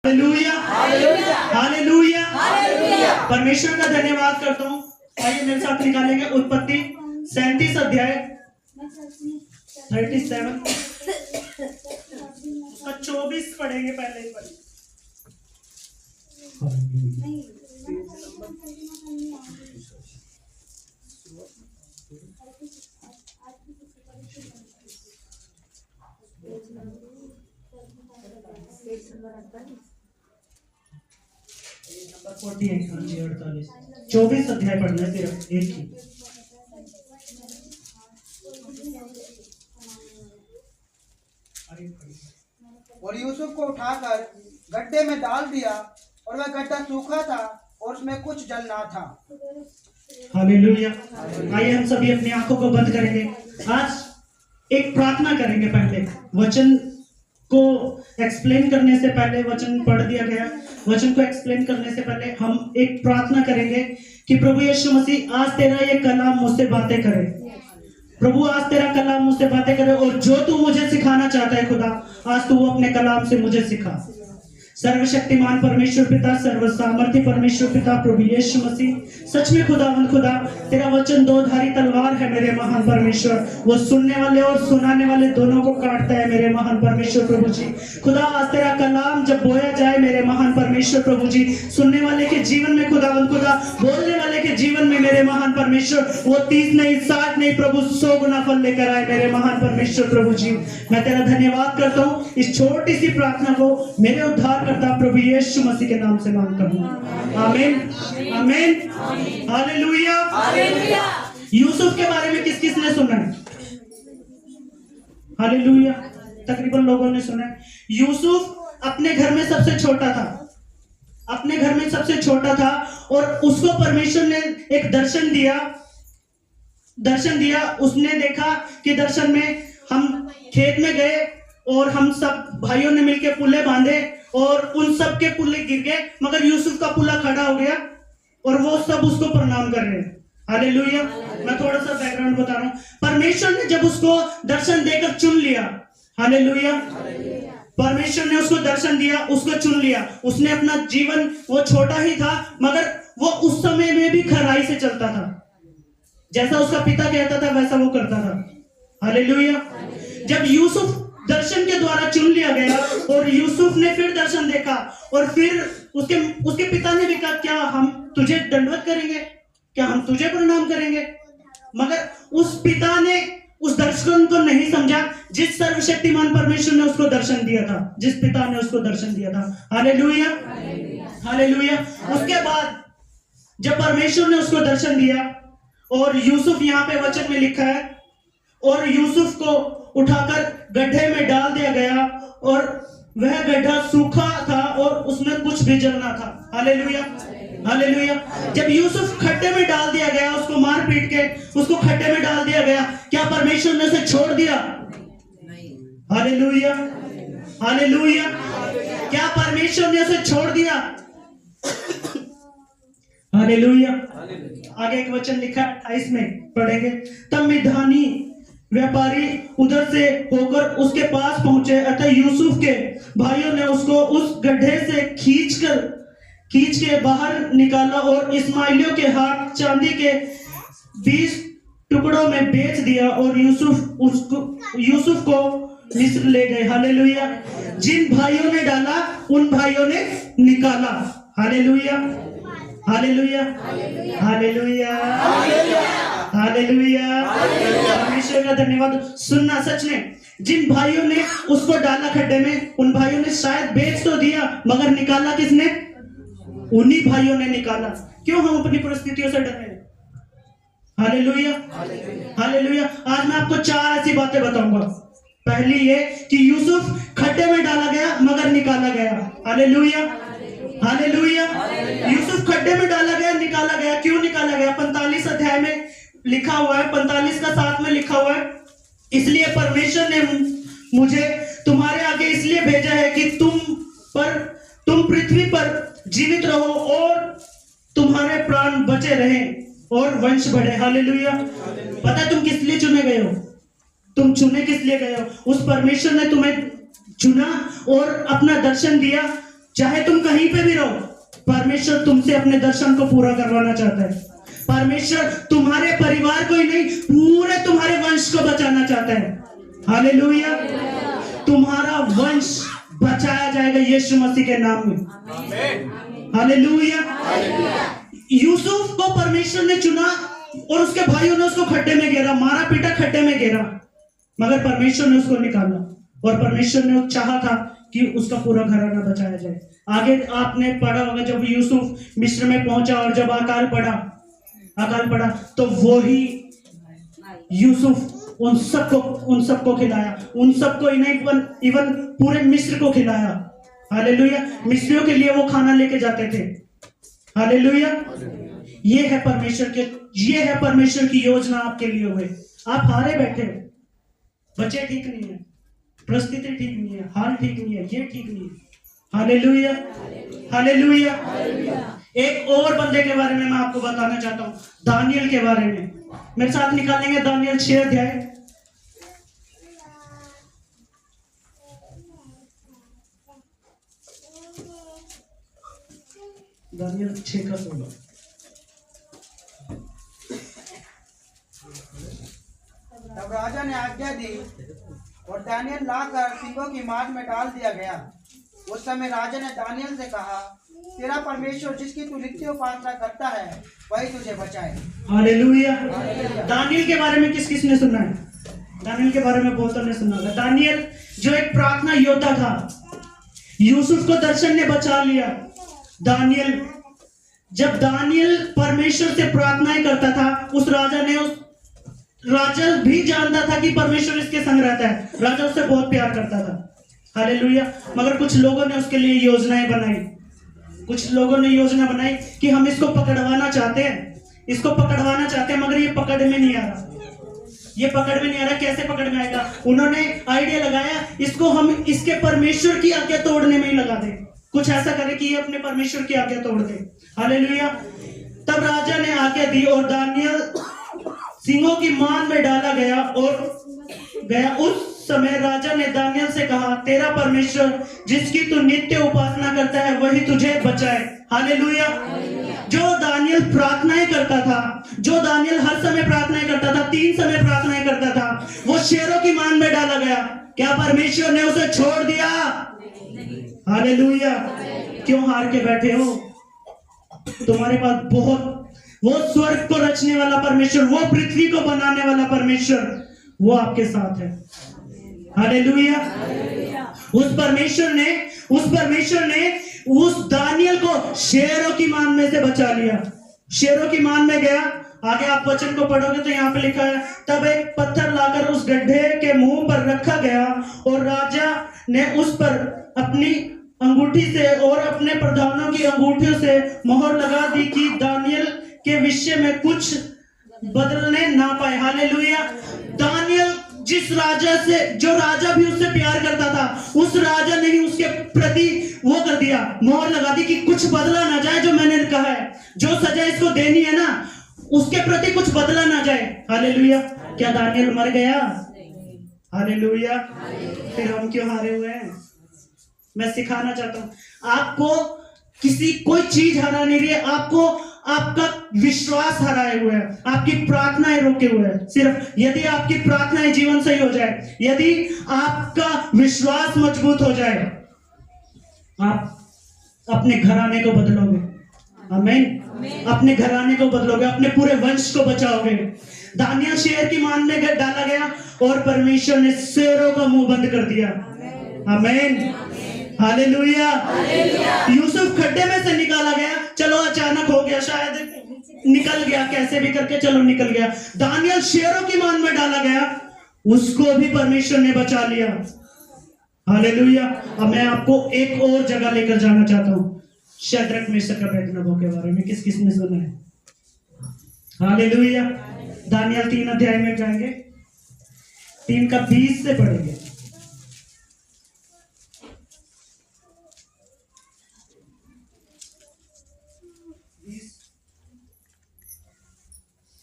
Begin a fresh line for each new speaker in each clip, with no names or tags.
Hallelujah, hallelujah, परमेश्वर का धन्यवाद करता हूँ। आइए मेरे साथ निकालेंगे उत्पत्ति 37 अध्याय 37 का 24 पढ़ेंगे पहले ही पढ़ेंगे। नंबर 48 24 अध्याय पढ़ना है सिर्फ एक ही।
और यूसुफ को उठाकर गड्ढे में डाल दिया और वह गड्ढा सूखा था और उसमें कुछ जल ना था।
हालेलुया। आइए हम सभी अपनी आंखों को बंद करेंगे। आज एक प्रार्थना करेंगे। पहले वचन को एक्सप्लेन करने से पहले, वचन पढ़ दिया गया, वचन को एक्सप्लेन करने से पहले हम एक प्रार्थना करेंगे कि प्रभु यीशु मसीह आज तेरा ये कलाम मुझसे बातें करे। प्रभु आज तेरा कलाम मुझसे बातें करे और जो तू मुझे सिखाना चाहता है खुदा, आज तू अपने कलाम से मुझे सिखा। सर्वशक्तिमान परमेश्वर पिता, सर्वसामर्थी परमेश्वर पिता, प्रभु यीशु मसीह, सच में खुदा तेरा वचन दो धारी तलवार है मेरे महान परमेश्वर। वो सुनने वाले और सुनाने वाले दोनों को काटता है मेरे महान परमेश्वर प्रभु जी। खुदा आज तेरा कलाम जब बोया जाए मेरे महान परमेश्वर प्रभु जी, सुनने वाले के जीवन में खुदा बोलने वाले के जीवन में मेरे महान परमेश्वर वो 30 नहीं 60 नहीं प्रभु 100 गुना फल लेकर आए मेरे महान परमेश्वर प्रभु जी। मैं तेरा धन्यवाद करता हूँ। इस छोटी सी प्रार्थना को मेरे उद्धार करता प्रभु यीशु मसीह के नाम से मांगता हूँ, आमीन, आमीन, हालेलुया। यूसुफ के बारे में किस किस ने सुना है? हालेलुया, तकरीबन लोगों ने सुना है। यूसुफ अपने घर में सबसे छोटा था, अपने घर में सबसे छोटा था और उसको परमेश्वर ने एक दर्शन दिया। उसने देखा कि दर्शन में हम खेत में गए और हम सब भाइयों ने मिलकर पुल्ले बांधे और उन सब के पुल्ले गिर गए, मगर यूसुफ का पुल्ला खड़ा हो गया और वो सब उसको प्रणाम कर रहे हैं। हालेलुया। मैं थोड़ा सा बैकग्राउंड बता रहा हूं। परमेश्वर ने जब उसको दर्शन देकर चुन लिया, हालेलुया, परमेश्वर ने उसको दर्शन दिया, उसको चुन लिया। उसने अपना जीवन, वो छोटा ही था मगर वो उस समय में भी खराई से चलता था। जैसा उसका पिता कहता था वैसा वो करता था। हालेलुया। जब यूसुफ दर्शन के द्वारा चुन लिया गया और यूसुफ ने फिर दर्शन देखा और फिर उसके पिता ने भी कहा, क्या हम तुझे दंडवत करेंगे, क्या हम तुझे प्रणाम करेंगे? मगर उस पिता ने उस दर्शन को नहीं समझा जिस सर्वशक्तिमान परमेश्वर ने उसको दर्शन दिया था, जिस पिता ने उसको दर्शन दिया था। Hallelujah, hallelujah. उसके बाद जब परमेश्वर ने उसको दर्शन दिया और यूसुफ, यहाँ पे वचन में लिखा है, और यूसुफ को उठाकर गड्ढे में डाल दिया गया और वह गड्ढा सूखा था और उसमें कुछ भी जल ना था। Hallelujah, hallelujah. जब यूसुफ खड्डे में डाल दिया गया, उसको मार पीट के उसको खड्डे में डाल दिया गया, क्या परमेश्वर ने उसे छोड़ दिया? Hallelujah, hallelujah. क्या परमेश्वर ने उसे छोड़ दिया? हालेलुया। आगे एक वचन लिखा 28 में पढ़ेंगे। तब मिद्यानी व्यापारी उधर से होकर उसके पास पहुंचे, अतः यूसुफ के भाइयों ने उसको उस गड्ढे से खींच के बाहर निकाला और इस्माइलियों के हाथ चांदी के 20 टुकड़ों में बेच दिया और यूसुफ को मिस्र ले गए। हालेलुया। जिन भाइयों ने डाला उन भाइयों ने निकाला। Hallelujah, hallelujah, hallelujah, hallelujah. परमेश्वर का धन्यवाद। सुनना, सच में जिन भाइयों ने उसको डाला खड्डे में, उन भाइयों ने शायद बेच तो दिया मगर निकाला किसने? उन्हीं भाइयों ने निकाला। क्यों हम अपनी परिस्थितियों से डरे? Hallelujah, hallelujah. आज मैं आपको 4 ऐसी बातें बताऊंगा। पहली ये कि यूसुफ खड्डे में डाला गया मगर निकाला गया। Hallelujah, hallelujah. यूसुफ खड्डे में डाला गया, निकाला गया। क्यों निकाला गया? 45 अध्याय में लिखा हुआ है, 45 का 7 में लिखा हुआ है, इसलिए परमेश्वर ने मुझे तुम्हारे आगे इसलिए भेजा है कि तुम पृथ्वी पर जीवित रहो और तुम्हारे प्राण बचे रहें और वंश बढ़े। हालेलुया। पता है तुम किस लिए चुने गए हो? तुम चुने किस लिए गए हो? उस परमेश्वर ने तुम्हें चुना और अपना दर्शन दिया चाहे तुम कहीं पे भी रहो, परमेश्वर तुमसे अपने दर्शन को पूरा करवाना चाहता है। परमेश्वर तुम्हारे परिवार को ही नहीं, पूरे तुम्हारे वंश को बचाना चाहता है। हालेलुया। तुम्हारा वंश बचाया जाएगा यीशु मसीह के नाम में। हालेलुया। यूसुफ को परमेश्वर ने चुना और उसके भाइयों ने उसको खड्डे में घेरा, मारा पीटा, खड्डे में घेरा, मगर परमेश्वर ने उसको निकाला और परमेश्वर ने चाहा था कि उसका पूरा घराना बचाया जाए। आगे आपने पढ़ा होगा जब यूसुफ मिस्र में पहुंचा और जब अकाल पड़ा तो वो ही यूसुफ उन सबको खिलाया, उन सबको इवन पूरे मिस्र को खिलाया। हालेलुया। मिस्रियों के लिए वो खाना लेके जाते थे। हालेलुया। ये है परमेश्वर की योजना आपके लिए हुए। आप हारे बैठे हो, बच्चे ठीक नहीं है, परिस्थिति ठीक नहीं है, हाल ठीक नहीं है, ये ठीक नहीं है। हालेलुया। हालेलुया। एक और बंदे के बारे में मैं आपको बताना चाहता हूं, दानियल के बारे में। मेरे साथ निकालेंगे दानियल 6 अध्याय। दानियल 6 का 16।
तब राजा ने आज्ञा दी और दानियल लाकर सिंहों की मार में डाल दिया गया। उस समय राजा ने दानियल से कहा, तेरा परमेश्वर जिसकी तू नित्य उपासना करता है वही तुझे बचाए।
हालेलुया। दानियल के बारे में किस किसने सुना है? दानियल के बारे में बहुतों ने सुना होगा। दानियल जो एक प्रार्थना योद्धा था, यूसुफ को दर्शन ने बचा लिया। जब दानियल परमेश्वर से प्रार्थनाएं करता था, राजा भी जानता था कि परमेश्वर इसके संग रहता है। राजा उससे बहुत प्यार करता था। हालेलुया। मगर कुछ लोगों ने उसके लिए योजना बनाई कि हम इसको पकड़वाना चाहते हैं, मगर ये पकड़ में नहीं आ रहा। कैसे पकड़ में आएगा? उन्होंने आइडिया लगाया, इसको हम इसके परमेश्वर की आज्ञा तोड़ने में ही लगा दे, कुछ ऐसा करे कि ये अपने परमेश्वर की आज्ञा तोड़ दे। हालेलुया। तब राजा ने आज्ञा दी और दानियल सिंहों की मान में डाला गया। उस समय राजा ने दानियल से कहा, तेरा परमेश्वर जिसकी तू नित्य उपासना करता है वही तुझे बचाए। हालेलुया। जो दानियल प्रार्थनाएं करता था, जो दानियल हर समय प्रार्थनाएं करता था, 3 समय प्रार्थनाएं करता था, वो शेरों की मान में डाला गया। क्या परमेश्वर ने उसे छोड़ दिया? हालेलुया। क्यों हार के बैठे हो? तुम्हारे पास वो स्वर्ग को रचने वाला परमेश्वर, वो पृथ्वी को बनाने वाला परमेश्वर, वो आपके साथ है। हालेलुया। उस परमेश्वर ने उस दानियल को शेरों की मान में से बचा लिया। शेरों की मान में गया। आगे आप वचन को पढ़ोगे तो यहाँ पे लिखा है, तब एक पत्थर लाकर उस गड्ढे के मुंह पर रखा गया और राजा ने उस पर अपनी अंगूठी से और अपने प्रधानों की अंगूठियों से मोहर लगा दी कि दानियल के विषय में कुछ बदलने ना पाए। हालेलुया। दानियल जिस राजा से, जो राजा भी उससे प्यार करता था, उस राजा ने ही उसके प्रति वो कर दिया, मोहर लगा दी कि कुछ बदला ना जाए। जो मैंने कहा है, जो सजा इसको देनी है ना, उसके प्रति कुछ बदला ना जाए। हालेलुया। क्या दानियल मर गया? हालेलुया। फिर हम क्यों हारे हुए हैं? मैं सिखाना चाहता हूं आपको, कोई चीज हरा नहीं रही है आपको, आपका विश्वास हराए हुए है, आपकी प्रार्थनाएं रोके हुए है। सिर्फ यदि आपकी प्रार्थनाएं जीवन सही हो जाए, यदि आपका विश्वास मजबूत हो जाए, आप अपने घराने को बदलोगे। आमीन। अपने घराने को बदलोगे, अपने पूरे वंश को बचाओगे। दानियल शेर की मान में डाला गया और परमेश्वर ने शेरों का मुंह बंद कर दिया। आमीन। हालेलुया। यूसुफ खड्डे में से निकाला गया, चलो अचानक हो गया, शायद निकल गया, कैसे भी करके चलो निकल गया। दानियल शेरों की मान में डाला गया, उसको भी परमेश्वर ने बचा लिया। हालेलुया। अब मैं आपको एक और जगह लेकर जाना चाहता हूं, शद्रक मेशक अबेदनगो के बारे में। किस किसने सुना है? हालेलुया। दानियल 3 अध्याय में जाएंगे, 3 का 20 से पढ़ेंगे।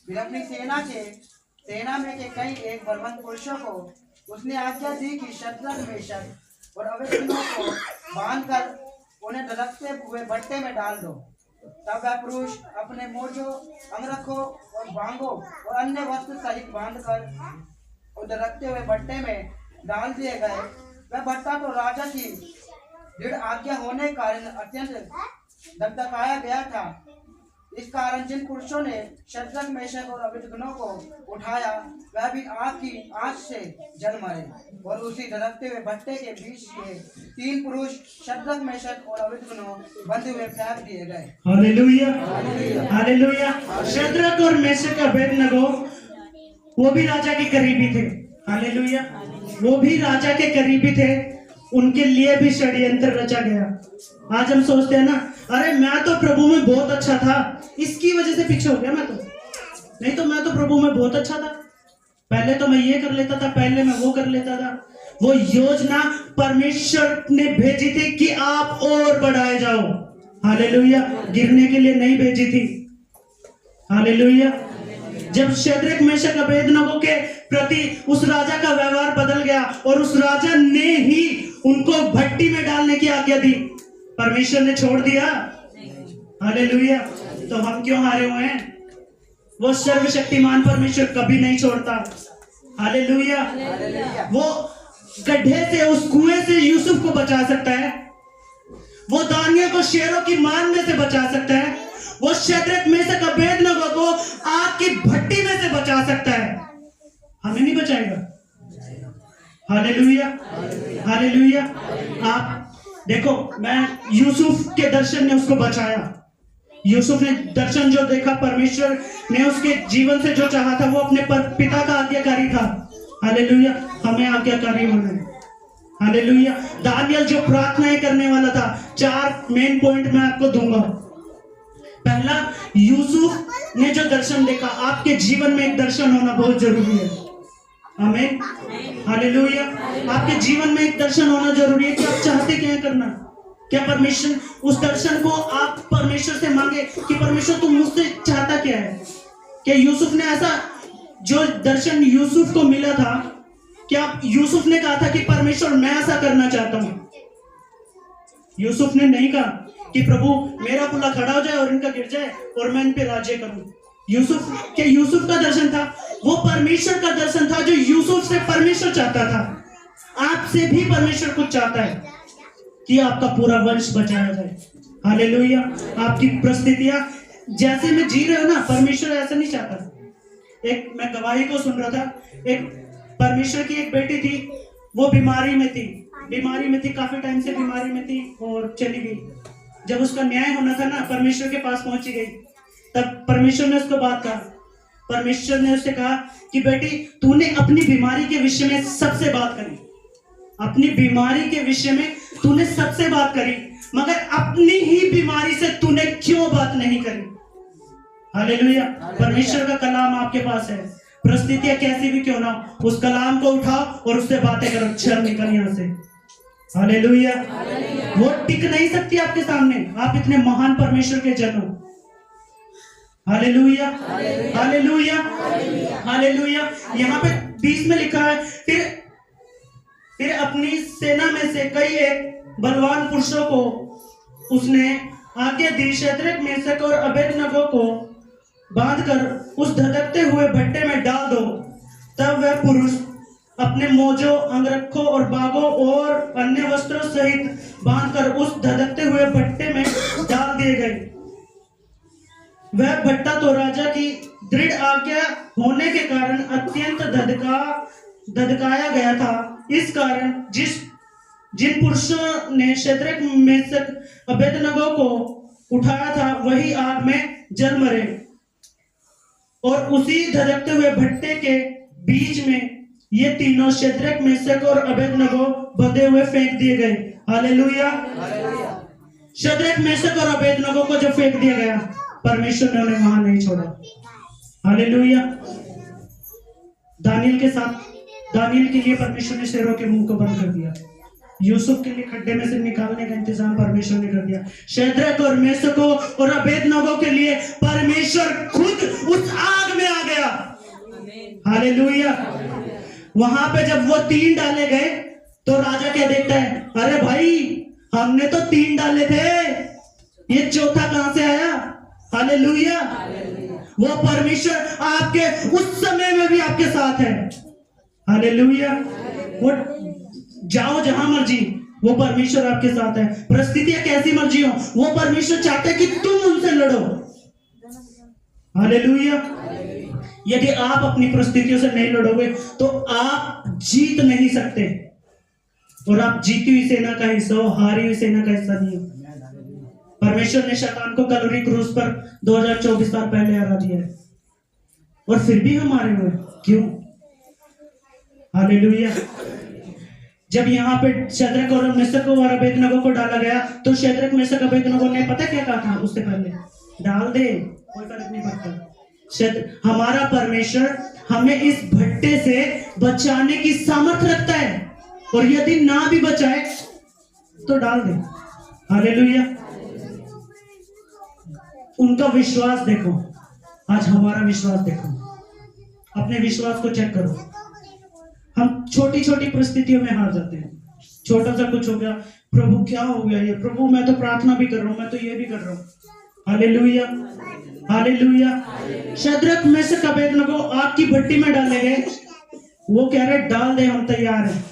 फिर अपनी सेना में के कई एक बलवंत पुरुषों को उसने आज्ञा दी कि शद्रक मेशक और अबेदनगो को बांधकर उन्हें धधकते हुए भट्टे में डाल दो। तब वह पुरुष अपने मोजों, अंगरखों और बांगों और अन्य वस्त्र सहित बांधकर और धधकते हुए भट्टे में डाल दिए गए। वह भट्टा तो राजा की दृढ़ आज्ञा होने के कारण अत्यंत धधकाया गया था। इस कारण जिन पुरुषों ने शद्रक, मेशक और अबेदनगो को उठाया, वह भी आग की आंच से जल मरे। और उसी धधकते हुए भट्टे के बीच के 3 पुरुष शद्रक, मेशक और अबेदनगो बंधे हुए फेंक दिए गए।
Hallelujah, hallelujah. शद्रक और मेशक, अबेदनगो वो भी राजा के करीबी थे। हालेलुया, वो भी राजा के करीबी थे। उनके लिए भी षड्यंत्र रचा गया। आज हम सोचते हैं ना, अरे मैं तो प्रभु में बहुत अच्छा था, इसकी वजह से पीछे हो गया मैं तो। नहीं तो मैं तो प्रभु में बहुत अच्छा था, पहले तो मैं ये कर लेता था, पहले मैं वो कर लेता था। वो योजना परमेश्वर ने भेजी थी कि आप और बढ़ाए जाओ। हालेलुया, गिरने के लिए नहीं भेजी थी। हालेलुया। जब शद्रक, मेशक, अबेदनगो के प्रति उस राजा का व्यवहार बदल गया और उस राजा ने ही उनको भट्टी में डालने की आज्ञा दी, परमेश्वर ने छोड़ दिया? हालेलुया। तो हम क्यों हारे हुए हैं? वो सर्वशक्तिमान परमेश्वर कभी नहीं छोड़ता। हालेलुया। वो गड्ढे से, उस कुएं से यूसुफ को बचा सकता है। वो दानियल को शेरों की मान में से बचा सकता है। वो शद्रक, मेशक, अबेदनगो को आग की भट्टी में से बचा सकता है। हमें नहीं बचाएगा? Hallelujah, hallelujah. आप देखो, मैं यूसुफ के दर्शन ने उसको बचाया। यूसुफ ने दर्शन जो देखा, परमेश्वर ने उसके जीवन से जो चाहा था, वो अपने पिता का आज्ञाकारी था। हालेलुया। हमें आज्ञाकारी होना है। हालेलुया। दानियल जो प्रार्थनाएं करने वाला था, 4 मेन पॉइंट मैं आपको दूंगा। पहला, यूसुफ ने जो दर्शन देखा, आपके जीवन में एक दर्शन होना बहुत जरूरी है। आमीन, हालेलुया। आपके जीवन में एक दर्शन होना जरूरी है कि आप चाहते क्या करना। क्या परमेश्वर उस दर्शन को आप परमेश्वर से मांगे कि परमेश्वर तुम मुझसे चाहता क्या है? क्या यूसुफ ने ऐसा, जो दर्शन यूसुफ को मिला था, क्या यूसुफ ने कहा था कि परमेश्वर मैं ऐसा करना चाहता हूं? यूसुफ ने नहीं कहा कि प्रभु मेरा पुल्ला खड़ा हो जाए और इनका गिर जाए और मैं इन पे राज्य करूं। यूसुफ का दर्शन था, वो परमेश्वर का दर्शन था जो यूसुफ से परमेश्वर चाहता था। आपसे भी परमेश्वर कुछ चाहता है कि आपका पूरा वंश बचाया जाए। हालेलुया। आपकी परिस्थितियां जैसे में जी रहे हो ना, परमेश्वर ऐसा नहीं चाहता। एक मैं गवाही को सुन रहा था, एक परमेश्वर की एक बेटी थी, वो बीमारी में थी, काफी टाइम से बीमारी में थी और चली गई। जब उसका न्याय होना था ना, परमेश्वर के पास पहुंची गई, तब परमेश्वर ने उसको बात कहा। परमेश्वर ने उससे कहा कि बेटी, तूने अपनी बीमारी के विषय में सबसे बात करी, अपनी बीमारी के विषय में तूने सबसे बात करी, मगर अपनी ही बीमारी से तूने क्यों बात नहीं करी? हालेलुया। परमेश्वर का कलाम आपके पास है, परिस्थितियां कैसी भी क्यों ना, उस कलाम को उठाओ और उससे बातें करो, चल निकल यहां से। हालेलुया। वो टिक नहीं सकती आपके सामने, आप इतने महान परमेश्वर के जन हो। Hallelujah, hallelujah, hallelujah. यहाँ पे 20 में लिखा है, फिर अपनी सेना में से कई एक बलवान पुरुषों को उसने आज्ञा दी, शद्रक, मेशक और अबेदनगो को बांधकर उस धधकते हुए भट्टे में डाल दो। तब वह पुरुष अपने मोजों, अंगरखों और बागों और अन्य वस्त्रों सहित बांधकर उस धधकते हुए भट्टे में डाल दिए गए। वह भट्टा तो राजा की दृढ़ आज्ञा होने के कारण अत्यंत धधकाया गया था। इस कारण जिन पुरुषों ने शद्रक, मेशक, अबेदनगो को उठाया था, वही आग में जल मरे और उसी धधकते हुए भट्टे के बीच में ये तीनों शद्रक, मेशक और अबेदनगो बंधे हुए फेंक दिए गए। हालेलुया। शद्रक, मेशक और अबेदनगो को जब फेंक दिया गया, परमेश्वर ने उन्हें वहां नहीं छोड़ा। हालेलुया। दानियल के लिए परमेश्वर ने शेरों के मुंह को बंद कर दिया। यूसुफ के लिए खड्डे में से निकालने का इंतजाम परमेश्वर ने कर दिया। शद्रक और मेशको और अबेदनगो के लिए परमेश्वर खुद उस आग में आ गया। हालेलुया। वहां पे जब वो 3 डाले गए तो राजा क्या देखता है, अरे भाई हमने तो 3 डाले थे, ये चौथा कहां से आया? हालेलुया। वो परमेश्वर आपके उस समय में भी आपके साथ है। हालेलुया। वो जाओ जहां मर्जी, वो परमेश्वर आपके साथ है। परिस्थितियां कैसी मर्जी हो, वो परमेश्वर चाहते हैं कि तुम उनसे लड़ो। हालेलुया। यदि आप अपनी परिस्थितियों से नहीं लड़ोगे तो आप जीत नहीं सकते, और आप जीती हुई सेना का हिस्सा हो, हारी हुई सेना का हिस्सा नहीं हो। परमेश्वर ने शैतान को कलवरी क्रूस पर 2024 साल पहले हरा दिया है, और फिर भी हम हारे हुए। क्यों? हालेलुया। जब यहाँ पे शद्रक और मेशक और अबेदनगो को डाला गया, तो शद्रक मेशक अबेदनगो ने पता क्या कहा था उससे पहले? डाल दे, कोई फर्क नहीं पड़ता। हमारा परमेश्वर हमें इस भट्टे से बचाने की सामर्थ रखता है, और यदि ना भी बचाए तो डाल दे। हालेलुया। उनका विश्वास देखो, आज हमारा विश्वास देखो। अपने विश्वास को चेक करो। हम छोटी छोटी परिस्थितियों में हार जाते हैं। छोटा सा कुछ हो गया, प्रभु क्या हो गया ये? प्रभु मैं तो प्रार्थना भी कर रहा हूं, मैं तो ये भी कर रहा हूं। Hallelujah. Hallelujah. Shadrach Meshach Abednego आग की भट्टी में डाले गए, वो कह रहे डाल दे, हम तैयार हैं।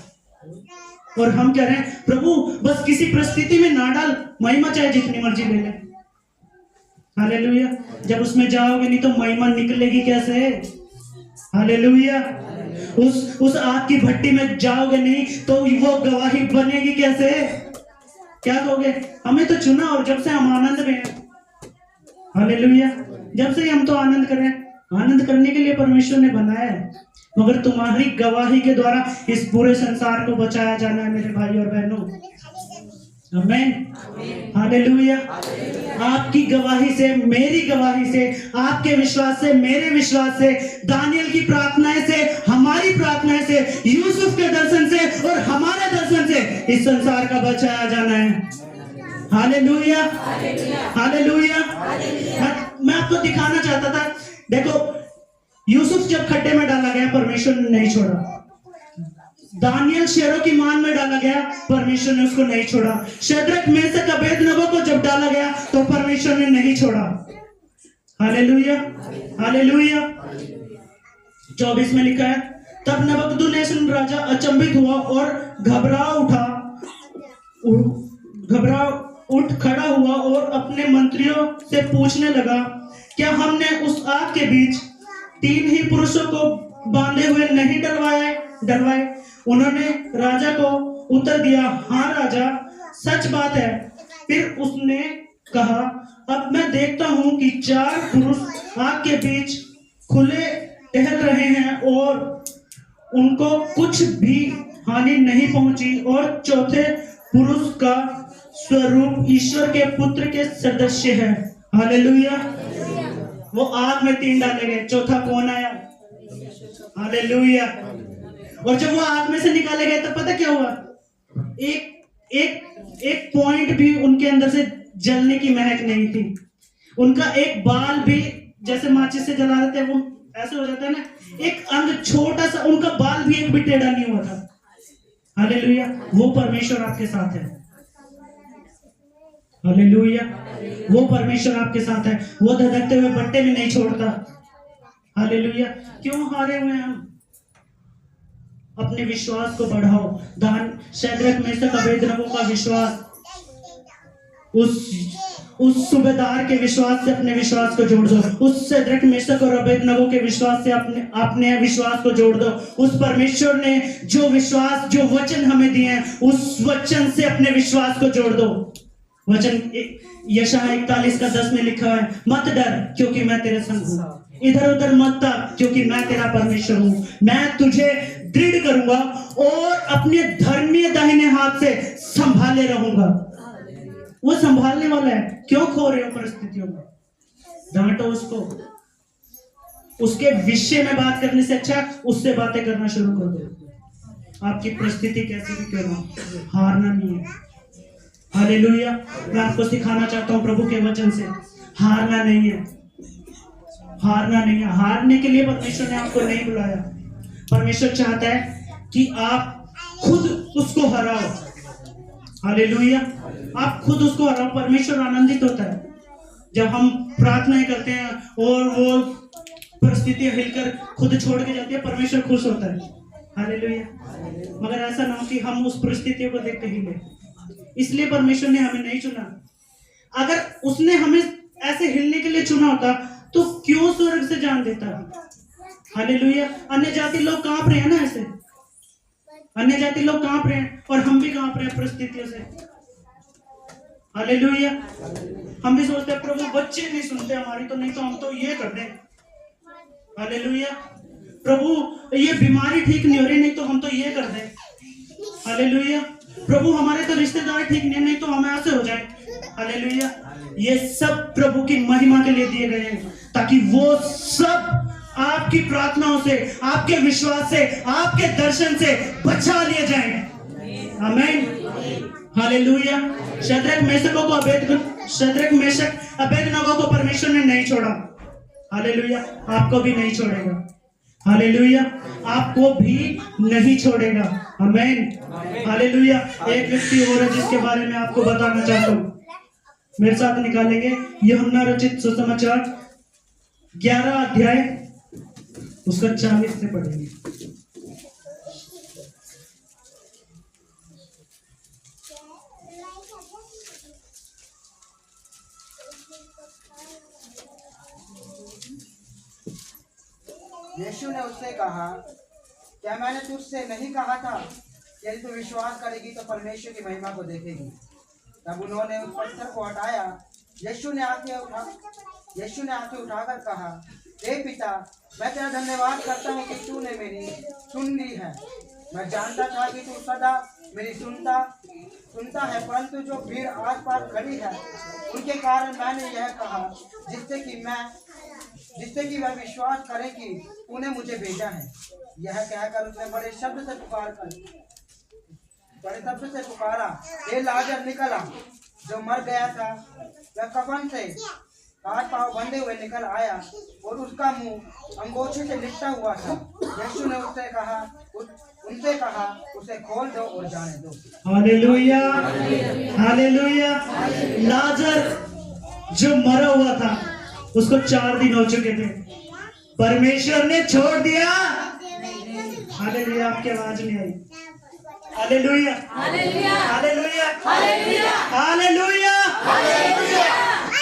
और हम कह रहे हैं प्रभु बस किसी परिस्थिति में ना डाल, महिमा चाहे जितनी मर्जी ले ले। हालेलुया। जब उसमें जाओगे नहीं तो महिमा निकलेगी कैसे? हालेलुया। उस आग की भट्टी में जाओगे नहीं तो वो गवाही बनेगी कैसे? क्या कहोगे? हमें तो चुना और जब से हम आनंद में हैं। हालेलुया। जब से हम तो आनंद कर रहे हैं। आनंद करने के लिए परमेश्वर ने बनाया है, मगर तुम्हारी गवाही के द्वारा इस पूरे संसार को बचाया जाना है मेरे भाई और बहनों। आमीन। हालेलुया। आपकी गवाही से, मेरी गवाही से, आपके विश्वास से, मेरे विश्वास से, दानियल की प्रार्थनाएं से, हमारी प्रार्थनाएं से, यूसुफ के दर्शन से और हमारे दर्शन से इस संसार का बचाया जाना है। हालेलुया। हालेलुया। मैं आपको दिखाना चाहता था, देखो यूसुफ जब खड्डे में डाला गया परमेश्वर ने नहीं छोड़ा। दानियल शेरों की मान में डाला गया, परमेश्वर ने उसको नहीं छोड़ा। शद्रक मेशक अबेदनगो को जब डाला गया तो परमेश्वर ने नहीं छोड़ा। हालेलुया। हालेलुया। 24 में लिखा है, तब नबूकदनेस्सर राजा अचंभित हुआ और घबरा उठ खड़ा हुआ और अपने मंत्रियों से पूछने लगा, क्या हमने उस आग के बीच 3 ही पुरुषों को बांधे हुए नहीं डलवाए? उन्होंने राजा को उत्तर दिया, हाँ राजा, सच बात है। फिर उसने कहा, अब मैं देखता हूं कि 4 पुरुष आग के बीच खुले टहल रहे हैं और उनको कुछ भी हानि नहीं पहुंची, और चौथे पुरुष का स्वरूप ईश्वर के पुत्र के सदृश है। हालेलुया। वो आग में 3 डाले गए, चौथा कौन आया? हालेलुया। और जब वो आग में से निकाले गए तब पता क्या हुआ? एक पॉइंट भी उनके अंदर से जलने की महक नहीं थी। उनका एक बाल भी, जैसे माचिस से जला देते हैं वो ऐसे हो जाता है ना, एक अंग छोटा सा, उनका बाल भी एक भी टेढ़ा नहीं हुआ था। हालेलुया। वो परमेश्वर आपके साथ है। हालेलुया। वो परमेश्वर आपके साथ है। वो धधकते हुए भट्टे में नहीं छोड़ता। हालेलुया। क्यों हारे हुए हम? अपने विश्वास को बढ़ाओ। शद्रक मेशक अबेदनगो का विश्वास उस सूबेदार के विश्वास से अपने विश्वास को जोड़ दो। उस शद्रक मेशक और अबेदनगो के विश्वास से अपने विश्वास को जोड़ दो। उस परमेश्वर ने जो वचन हमें दिए हैं, उस वचन से अपने विश्वास को जोड़ दो। वचन यशायाह 41:10 में लिखा है, मत डर क्योंकि मैं तेरे संग हूं, इधर उधर मत ताक क्योंकि मैं तेरा परमेश्वर हूं। मैं तुझे दृढ़ करूंगा और अपने धर्मीय दाहिने हाथ से संभाले रहूंगा। वो संभालने वाला है। क्यों खो रहे हो परिस्थितियों में? डांटो उसको। उसके विषय में बात करने से अच्छा उससे बातें करना शुरू कर दो। आपकी परिस्थिति कैसी भी क्यों ना, हारना नहीं है। हालेलुया। मैं आपको सिखाना चाहता हूं प्रभु के वचन से, हारना नहीं है। हारना नहीं है। हारने के लिए परमेश्वर ने आपको नहीं बुलाया। परमेश्वर चाहता है कि आप खुद उसको हराओ। हालेलुया। आप खुद उसको हराओ, परमेश्वर आनंदित होता है जब हम प्रार्थनाएं करते हैं और वो परिस्थितियां हिलकर खुद छोड़ के जाती है, परमेश्वर खुश होता है। हालेलुया। मगर ऐसा ना हो कि हम उस परिस्थितियों को देख के हिले, इसलिए परमेश्वर ने हमें नहीं चुना। अगर उसने हमें ऐसे हिलने के लिए चुना होता तो क्यों स्वर्ग से जान देता। हालेलुया। अन्य जाति लोग कांप रहे हैं ना, ऐसे अन्य जाति लोग कांप रहे हैं और हम भी कांप रहे हैं परिस्थितियों से। हालेलुया। हम भी सोचते हैं प्रभु बच्चे नहीं सुनते हमारी, तो नहीं तो हम तो ये कर दें। हालेलुया। प्रभु ये बीमारी ठीक नहीं हो रही, नहीं तो हम तो ये कर दें। हालेलुया। प्रभु हमारे तो रिश्तेदार ठीक नहीं तो हम ऐसे हो जाए। हालेलुया। ये सब प्रभु की महिमा के लिए दिए गए हैं, ताकि वो सब आपकी प्रार्थनाओं से, आपके विश्वास से, आपके दर्शन से बचा लिए जाएं। आमीन। हालेलुया। शद्रक मेशक अबेदनगो को परमेश्वर ने नहीं छोड़ा। हालेलुया। आपको भी नहीं छोड़ेगा। हालेलुया। आपको भी नहीं छोड़ेगा। आमीन। हालेलुया। एक व्यक्ति और है जिसके बारे में आपको बताना चाहता हूँ, मेरे साथ निकालेंगे यूहन्ना रचित सुसमाचार 11 अध्याय उसका 40 से पढ़ेंगे।
यीशु ने उससे कहा, क्या मैंने तुझसे नहीं कहा था, यदि तू विश्वास करेगी तो परमेश्वर की महिमा को देखेगी। तब उन्होंने उस पत्थर को हटाया। यीशु ने आंखें उठाकर कहा, हे पिता, मैं तेरा धन्यवाद करता हूँ कि तूने मेरी सुन ली है। मैं जानता था कि तू सदा मेरी सुनता है, परंतु जो भीड़ आस पास खड़ी है उनके कारण मैंने यह कहा, जिससे कि वह विश्वास करे कि तूने मुझे भेजा है। यह कहकर उसने बड़े शब्द से पुकारा, हे लाजर निकला। जो मर गया था वह कफन से हाथ पांव बंधे हुए निकल आया और उसका मुंह अंगोछे से लिपटा हुआ था। यीशु ने उनसे कहा, उसे खोल दो और जाने दो।
हालेलुया। हालेलुया। लाजर जो मरा हुआ था उसको 4 दिन हो चुके थे, परमेश्वर ने छोड़ दिया। हालेलुया। आपकी आवाज नहीं आई। Hallelujah. Hallelujah. Hallelujah. Hallelujah. Hallelujah.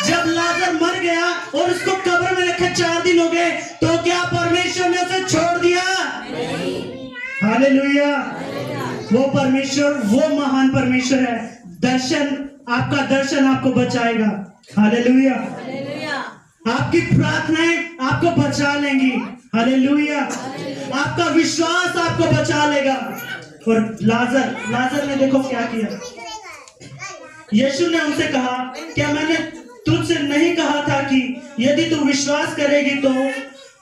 जब लाजर मर गया और उसको कब्र में रखे 4 दिन हो गए, तो क्या परमेश्वर ने उसे छोड़ दिया? हालेलुया। वो परमेश्वर, वो महान परमेश्वर है। आपका दर्शन आपको बचाएगा। हालेलुया। आपकी प्रार्थनाएं आपको बचा लेंगी। हालेलुया। आपका विश्वास आपको बचा लेगा। और लाजर ने देखो क्या किया। यीशु ने उनसे कहा, क्या मैंने तुझसे नहीं कहा था कि यदि तू विश्वास करेगी तो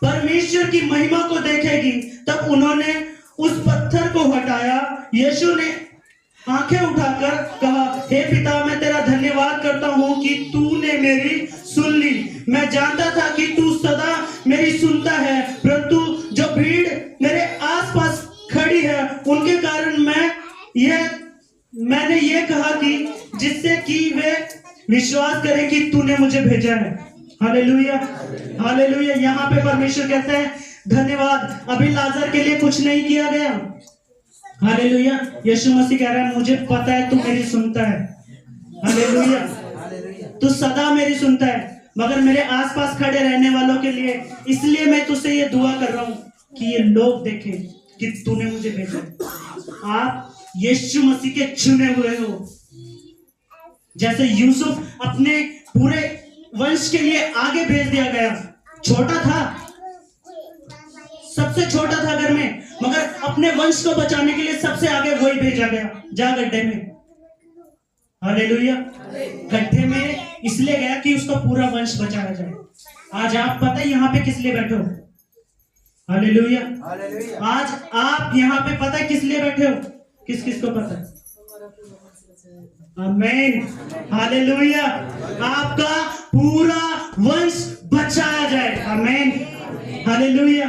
परमेश्वर की महिमा को देखेगी। तब उन्होंने उस पत्थर को हटाया। यीशु ने आंखें उठाकर कहा, हे पिता, मैं तेरा धन्यवाद करता हूं कि तूने मेरी सुन ली। मैं जानता था कि तू सदा मेरी सुनता है, परंतु जो भीड़ मेरे आसपास खड़ी है उनके कारण मैंने ये कहा कि जिससे कि वे विश्वास करें कि तूने मुझे भेजा है। हालेलुया। हालेलुया। यहाँ पे परमेश्वर कहते हैं धन्यवाद, अभी लाजर के लिए कुछ नहीं किया गया। हालेलुया। यीशु मसीह कह रहा है, मुझे पता है तू मेरी सुनता है। हालेलुया। तू सदा मेरी सुनता है, मगर मेरे आसपास खड़े रहने वालों के लिए, इसलिए मैं तुझसे ये दुआ कर रहा हूं कि ये लोग देखें कि तूने मुझे भेजा। आप यीशु मसीह के चुने हुए हो। जैसे यूसुफ अपने पूरे वंश के लिए आगे भेज दिया गया, छोटा था, सबसे छोटा था घर में, मगर अपने वंश को बचाने के लिए सबसे आगे वही भेजा गया। जा गड्ढे में। हालेलुया। गड्ढे में इसलिए गया कि उसका पूरा वंश बचाया जाए। आज आप पता है यहाँ पे किस लिए बैठे हो? हालेलुया। आज आप यहाँ पे पता है किस लिए बैठे हो? किस किस को पता है? आमीन। हालेलुया। आपका पूरा वंश बचाया जाए। आमीन। हालेलुया।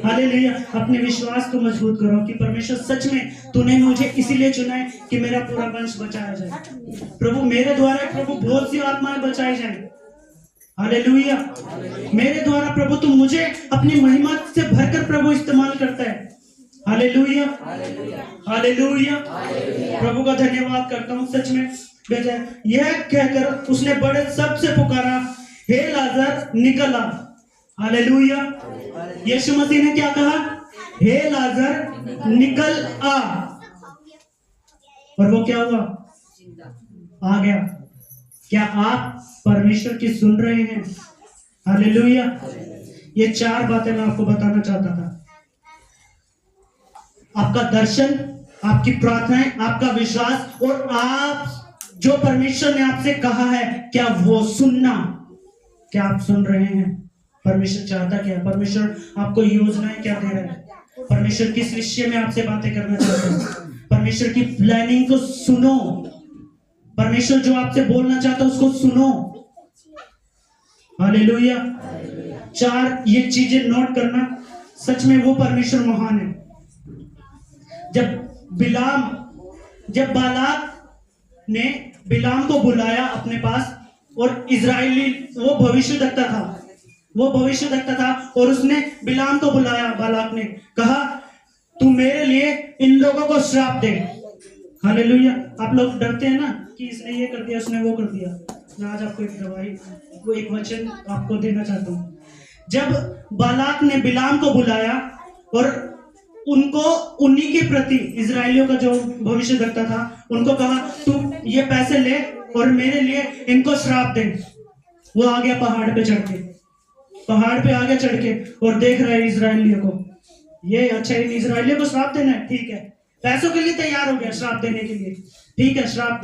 हालेलुया। अपने विश्वास को मजबूत करो कि परमेश्वर सच में तूने मुझे इसीलिए चुना है कि मेरा पूरा वंश बचाया जाए। प्रभु मेरे द्वारा प्रभु बहुत सी आत्माएं बचाई जाए। हालेलुया। मेरे द्वारा प्रभु तू मुझे अपनी महिमा से भरकर प्रभु इस्तेमाल करता है। Hallelujah, hallelujah. प्रभु का धन्यवाद करता हूँ सच में। यह कहकर उसने बड़े शब्द से पुकारा, हे लाजर निकल आ। हालेलुया। यीशु मसीह ने क्या कहा? हे लाजर निकल आ। और वो क्या हुआ? आ गया। क्या आप परमेश्वर की सुन रहे हैं? हालेलुया। ये 4 बातें मैं आपको बताना चाहता था। आपका दर्शन, आपकी प्रार्थनाएं, आपका विश्वास और आप जो परमेश्वर ने आपसे कहा है, क्या वो सुनना? क्या आप सुन रहे हैं? परमेश्वर चाहता क्या है? परमेश्वर आपको योजनाएं क्या दे रहा है? परमेश्वर किस विषय में आपसे बातें करना चाहते हैं? परमेश्वर की प्लानिंग को सुनो। परमेश्वर जो आपसे बोलना चाहता है उसको सुनो। हालेलुया। 4 ये चीजें नोट करना। सच में वो परमेश्वर महान है। जब बालाक ने बिलाम को बुलाया अपने पास, और इजरायली वो भविष्यद्वक्ता था और उसने बिलाम को बुलाया। बालाक ने कहा, तू मेरे लिए इन लोगों को श्राप दे। हालेलुया। आप लोग डरते हैं ना कि इसने ये कर दिया, उसने वो कर दिया। मैं आज आपको एक वचन आपको देना चाहता हूँ। जब बालाक ने बिलाम को बुलाया और उनको उन्हीं के प्रति, इजरायलियों का जो भविष्यद्वक्ता था, उनको कहा, तू ये पैसे ले और मेरे लिए इनको श्राप दे। वो आ गया पहाड़ पे आगे चढ़ के और देख रहा है इजरायलियों को। ये अच्छा, इन इजरायलियों को श्राप देना है, ठीक है। पैसों के लिए तैयार हो गया श्राप देने के लिए, ठीक है। श्राप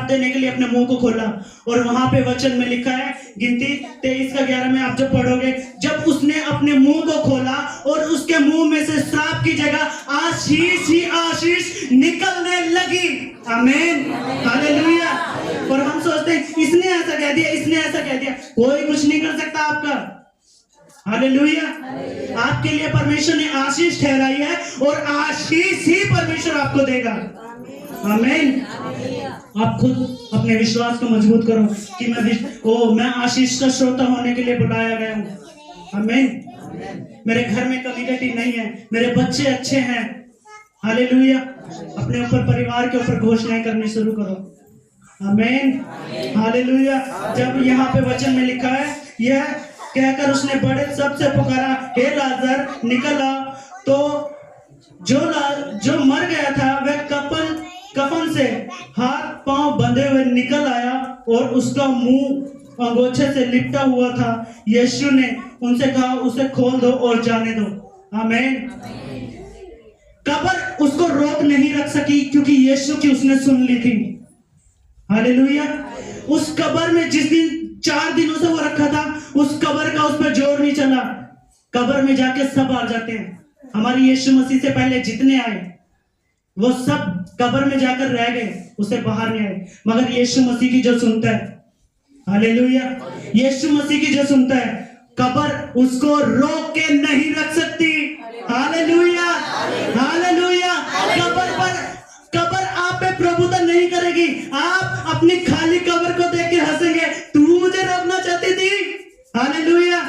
देने के लिए अपने मुंह को खोला और वहां पे वचन में लिखा है, गिनती 23 का 11 में आप जब पढ़ोगे, जब उसने अपने मुंह को खोला और उसके मुंह में से श्राप की जगह आशीष ही आशीष निकलने लगी। आमीन, हालेलुया। और हम सोचते हैं इसने ऐसा कह दिया। कोई कुछ नहीं कर सकता आपका। हालेलुया। आपके लिए परमेश्वर ने आशीष ठहराई है और आशीष ही परमेश्वर आपको देगा। आमीन। आप खुद अपने विश्वास को मजबूत करो कि मैं आशीष का श्रोता होने के लिए बुलाया गया हूँ। आमीन। मेरे घर में कमी नहीं है, मेरे बच्चे अच्छे हैं। हालेलुया। अपने ऊपर, परिवार के ऊपर घोषणाएं करनी शुरू करो। आमीन, हालेलुया। जब यहाँ पे वचन में लिखा है, यह कहकर उसने बड़े शब्द से पुकारा, हे लाजर निकल आ। तो जो मर गया था वह कफन से हाथ पांव बंधे हुए निकल आया और उसका मुंह अंगोछे से लिपटा हुआ था। यीशु ने उनसे कहा, उसे खोल दो और जाने दो। आमीन। कब्र उसको रोक नहीं रख सकी क्योंकि यीशु की उसने सुन ली थी। हालेलुया। उस कब्र में जिस दिन 4 दिनों से वो रखा था, उस कब्र का उस पर जोर नहीं चला। कब्र में जाके सब आ जाते हैं। हमारे यीशु मसीह से पहले जितने आए वो सब कब्र में जाकर रह गए, उसे बाहर नहीं आए। मगर यीशु मसीह की जो सुनता है, हालेलुया, यीशु मसीह की जो सुनता है, कब्र उसको रोक के नहीं रख सकती। Hallelujah, hallelujah. कब्र आप पे प्रभुता नहीं करेगी। आप अपनी खाली कब्र को देख के हंसेंगे, तू मुझे रोकना चाहती थी। हालेलुया।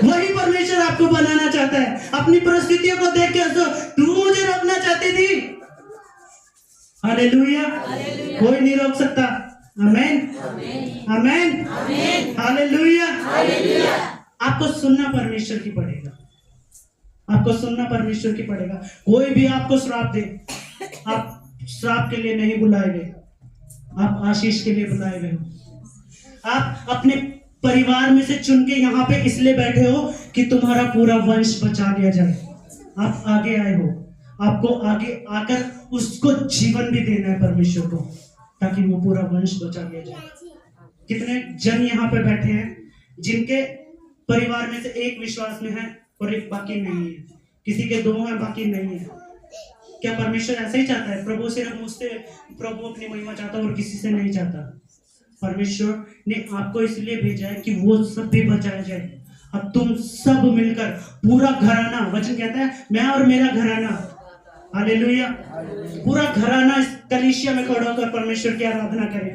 वही परमेश्वर आपको बनाना चाहता है। अपनी परिस्थितियों को देख के हंसो, तू मुझे रोकना चाहती थी। हालेलुया। कोई नहीं रोक सकता। आमीन, आमीन, हालेलुया। आपको सुनना परमेश्वर की पड़ेगा। आपको सुनना परमेश्वर की पड़ेगा। कोई भी आपको श्राप दे, आप श्राप के लिए नहीं बुलाए गए, आप आशीष के लिए बुलाए गए हो। आप अपने परिवार में से चुन के यहाँ पे इसलिए बैठे हो कि तुम्हारा पूरा वंश बचा लिया जाए। आप आगे आए हो, आपको आगे आकर उसको जीवन भी देना है परमेश्वर को, ताकि वो पूरा वंश बचा लिया जाए। कितने जन यहाँ पे बैठे हैं जिनके परिवार में से एक विश्वास में है और एक बाकी नहीं है, किसी के 2 हैं बाकी नहीं है। क्या परमेश्वर ऐसा ही चाहता है? प्रभु सिर्फ मुझसे प्रभु अपनी महिमा चाहता है और किसी से नहीं चाहता। परमेश्वर ने आपको इसलिए भेजा है कि वो सब भी बचाया जाए। अब तुम सब मिलकर पूरा घराना, वचन कहता है मैं और मेरा घराना, हालेलुया, पूरा घराना इस कलीसिया में खड़ा होकर परमेश्वर की आराधना करें।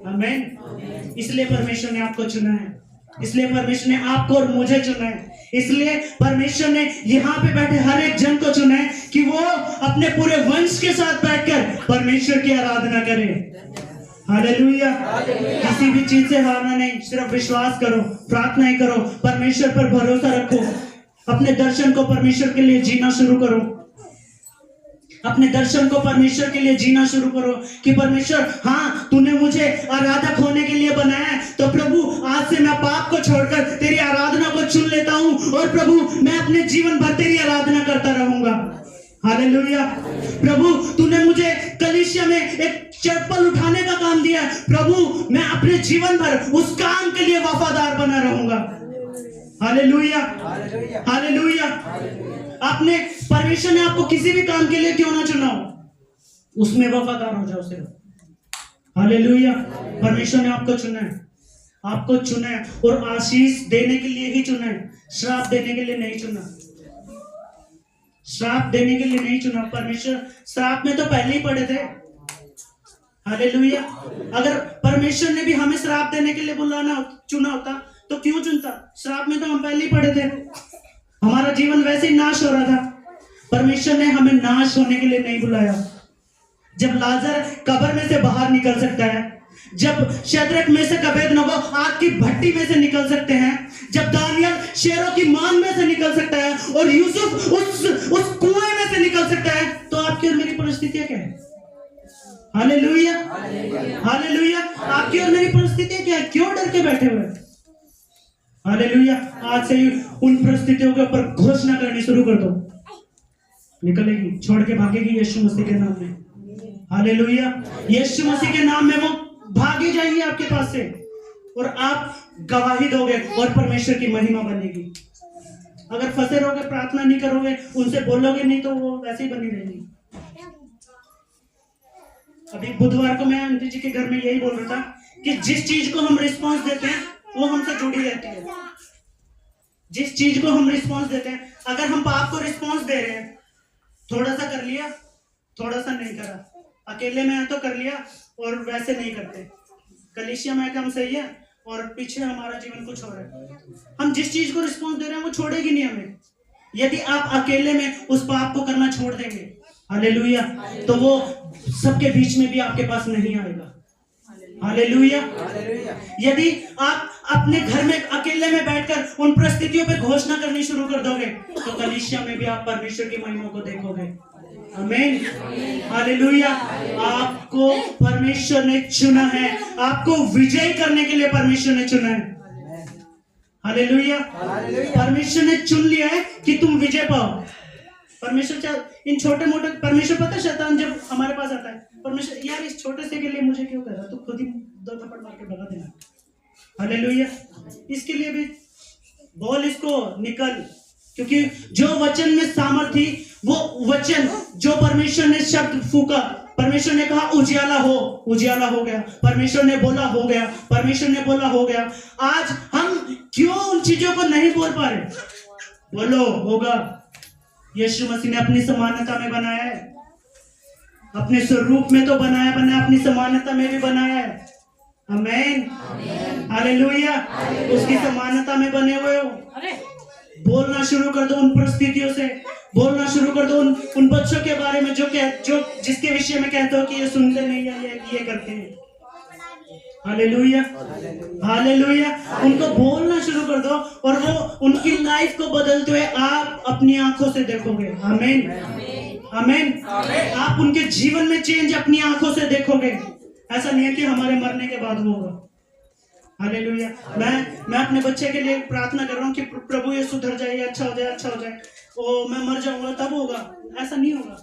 आमीन। इसलिए परमेश्वर ने आपको चुना है, इसलिए परमेश्वर ने आपको और मुझे चुना है, इसलिए परमेश्वर ने यहाँ पे बैठे हर एक जन को चुना है कि वो अपने पूरे वंश के साथ बैठकर परमेश्वर की आराधना करे। हालेलुया। किसी भी चीज से हारना नहीं, सिर्फ विश्वास करो, प्रार्थनाएं करो, परमेश्वर पर भरोसा रखो, अपने दर्शन को परमेश्वर के लिए जीना शुरू करो, अपने दर्शन को परमेश्वर के लिए जीना शुरू करो कि परमेश्वर, हाँ तूने मुझे आराधक होने के लिए बनाया है, तो प्रभु आज से मैं पाप को छोड़कर तेरी आराधना को चुन लेता हूं और प्रभु मैं अपने जीवन भर तेरी आराधना करता रहूंगा। हालेलुया। प्रभु तूने मुझे कलीसिया में एक चप्पल उठाने का काम दिया है, प्रभु मैं अपने जीवन भर उस काम के लिए वफादार बना रहूंगा। Hallelujah, hallelujah. आपने, परमेश्वर ने आपको किसी भी काम के लिए क्यों ना चुना हो, उसमें वफादार हो जाओ सिर्फ। हालेलुया। परमेश्वर ने आपको चुना है, आपको चुना है और आशीष देने के लिए ही चुना है, श्राप देने के लिए नहीं चुना, श्राप देने के लिए नहीं चुना। परमेश्वर श्राप में तो पहले ही पड़े थे। हालेलुया। अगर परमेश्वर ने भी हमें श्राप देने के लिए चुना होता तो क्यों चुनता? श्राप में तो हम पहले ही पड़े थे, हमारा जीवन वैसे ही नाश हो रहा था। परमेश्वर ने हमें नाश होने के लिए नहीं बुलाया। जब लाजर कब्र में से बाहर निकल सकता है, जब शद्रक में से अबेदनगो आग की भट्टी में से निकल सकते हैं, जब दानियल शेरों की मान में से निकल सकता है और यूसुफ उस कुएं में से निकल सकता है, तो आपकी और मेरी परिस्थितियां क्या है? Hallelujah, hallelujah. आपकी और मेरी परिस्थितियां क्या है? क्यों डर के बैठे हुए? हालेलुया। आज से ही उन परिस्थितियों के ऊपर घोषणा करनी शुरू कर दो, निकलेगी, छोड़ के भागेगी यीशु मसीह के नाम में। हालेलुया। यीशु मसीह के नाम में वो भागे जाएंगे आपके पास से और आप गवाही दोगे और परमेश्वर की महिमा बनेगी। अगर फंसे रहोगे, प्रार्थना नहीं करोगे, उनसे बोलोगे नहीं, तो वो वैसे ही बनी रहेगी। अभी बुधवार को मैं आंटी जी के घर में यही बोल रहा था कि जिस चीज को हम रिस्पॉन्स देते हैं वो हमसे जुड़ी रहती है। जिस चीज को हम रिस्पॉन्स देते हैं, अगर हम पाप को रिस्पॉन्स दे रहे हैं, थोड़ा सा कर लिया, थोड़ा सा नहीं करा, अकेले में है तो कर लिया और वैसे नहीं करते, कलीसिया में हम सही है और पीछे हमारा जीवन कुछ और है। हम जिस चीज को रिस्पॉन्स दे रहे हैं वो छोड़ेगी नहीं हमें। यदि आप अकेले में उस पाप को करना छोड़ देंगे, हालेलुया, तो वो सबके बीच में भी आपके पास नहीं आएगा। हालेलुया। यदि आप अपने घर में अकेले में बैठकर उन परिस्थितियों पे घोषणा करनी शुरू कर दोगे, तो कलीसिया में भी आप परमेश्वर की महिमा को देखोगे। आमीन, हालेलुया। आपको परमेश्वर ने चुना है, आपको विजय करने के लिए परमेश्वर ने चुना है। हालेलुया। परमेश्वर ने चुन लिया है कि तुम विजय पाओ। परमेश्वर इन छोटे मोटे, परमेश्वर पता है शैतान जब हमारे पास आता है, परमेश्वर यार इस छोटे से के लिए मुझे क्यों कर रहा, तो खुद ही 2 थप्पड़ मार के भगा देना। हालेलुया। इसके लिए भी बोल इसको निकल, क्योंकि जो वचन में सामर्थ थी, वो वचन जो परमेश्वर ने शब्द फूका, परमेश्वर ने कहा उजियाला हो, उजियाला हो गया। परमेश्वर ने बोला हो गया, परमेश्वर ने बोला हो गया। आज हम क्यों उन चीजों को नहीं बोल पा रहे? बोलो होगा। यीशु मसीह ने अपनी समानता में बनाया है, अपने स्वरूप में तो बनाया, अपनी समानता में भी बनाया है। आमीन, हालेलुया। उसकी समानता में बने हुए हो। बोलना शुरू कर दो उन परिस्थितियों से, बोलना शुरू कर दो उन बच्चों के बारे में जो जिसके विषय में कहते हो कि ये सुनते नहीं है, ये करते हैं। Hallelujah, hallelujah. उनको बोलना शुरू कर दो और वो उनकी लाइफ को बदलते हुए आप अपनी आंखों से देखोगे। आमीन, आमीन। आप उनके जीवन में चेंज अपनी आंखों से देखोगे। ऐसा नहीं है कि हमारे मरने के बाद होगा। हालेलुया। मैं अपने बच्चे के लिए प्रार्थना कर रहा हूँ कि प्रभु ये सुधर जाए, अच्छा हो जाए, अच्छा हो जाए, ओ मैं मर जाऊंगा तब होगा। ऐसा नहीं होगा।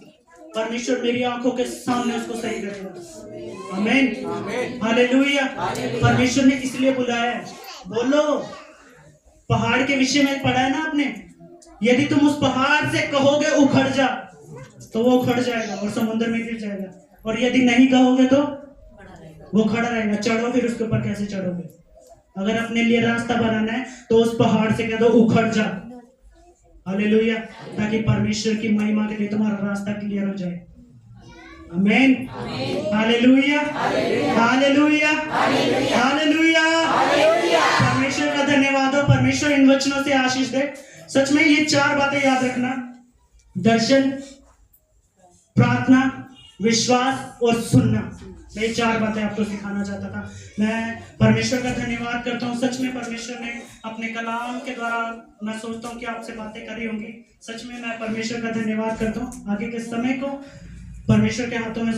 परमेश्वर मेरी आंखों के सामने उसको सही करेगा। आमीन, हालेलुया। परमेश्वर ने इसलिए बुलाया है। बोलो, पहाड़ के विषय में पढ़ा है ना आपने, यदि तुम उस पहाड़ से कहोगे उखड़ जा, तो वो उखड़ जाएगा और समुद्र में गिर जाएगा, और यदि नहीं कहोगे तो वो खड़ा रहेगा। चढ़ो, फिर उसके ऊपर कैसे चढ़ोगे? अगर अपने लिए रास्ता बनाना है तो उस पहाड़ से कह दो उखड़ जा, हालेलुया, ताकि परमेश्वर की महिमा के लिए तुम्हारा रास्ता क्लियर हो जाए। आमीन, हालेलुया, हालेलुया, हालेलुया। परमेश्वर का धन्यवाद हो। परमेश्वर इन वचनों से आशीष दे। सच में ये 4 बातें याद रखना, दर्शन, प्रार्थना, विश्वास और सुनना। मैं ये 4 बातें आपको सिखाना चाहता था। मैं परमेश्वर का धन्यवाद करता हूँ। सच में परमेश्वर ने अपने कलाम के द्वारा, मैं सोचता हूँ कि आपसे बातें करी होंगी। सच में मैं परमेश्वर का धन्यवाद करता हूँ। आगे के समय को परमेश्वर के हाथों में